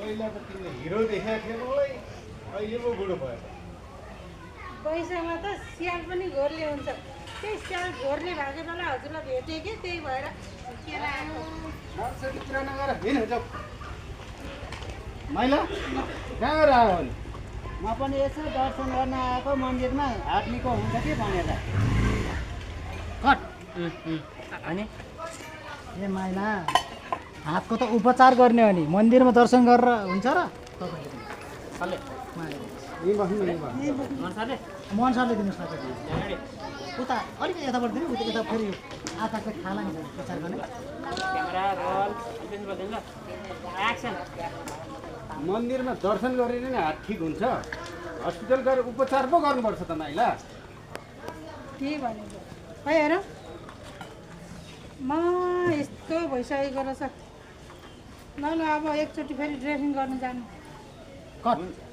पहिला त तिमीले हिरो देखाएको थियो मलाई अहिले पो बुढो भयो पैसामा त स्याल पनि घोर्ले हुन्छ त्यही स्याल घोर्ले भएको बेला हजुरलाई भेटेँ कि त्यही भएर झुक्किएर आएको नर्सरी पुरानो गएर हिँड जाऊ मैला कहाँ गएर आयो भने म पनि यसो दर्शन गर्न आएको मन्दिरमा हाट्नेको हुन्छ कि भनेर कट अनि ए माइला हातको त उपचार गर्ने हो नि मन्दिरमा दर्शन गरेर हुन्छ र सरले यहीँ बस्नु यहीँ बस्नु मनसारले मन सरले दिनुहोस् न उता अलिकति यताबाट दिनु उता यता फेरि आँखा चाहिँ खाला नि उपचार गर्ने क्यामेरा रोल एकछिन बोल्दैन ल एक्सन मन्दिरमा दर्शन गरेर नै हात ठिक हुन्छ हस्पिटल गएर उपचार पो गर्नुपर्छ त माइला के भनेको खै हेर म यस्तो भइसकेको रहेछ ल ल अब एकचोटि फेरि ड्रेसिङ गर्नु जानु कट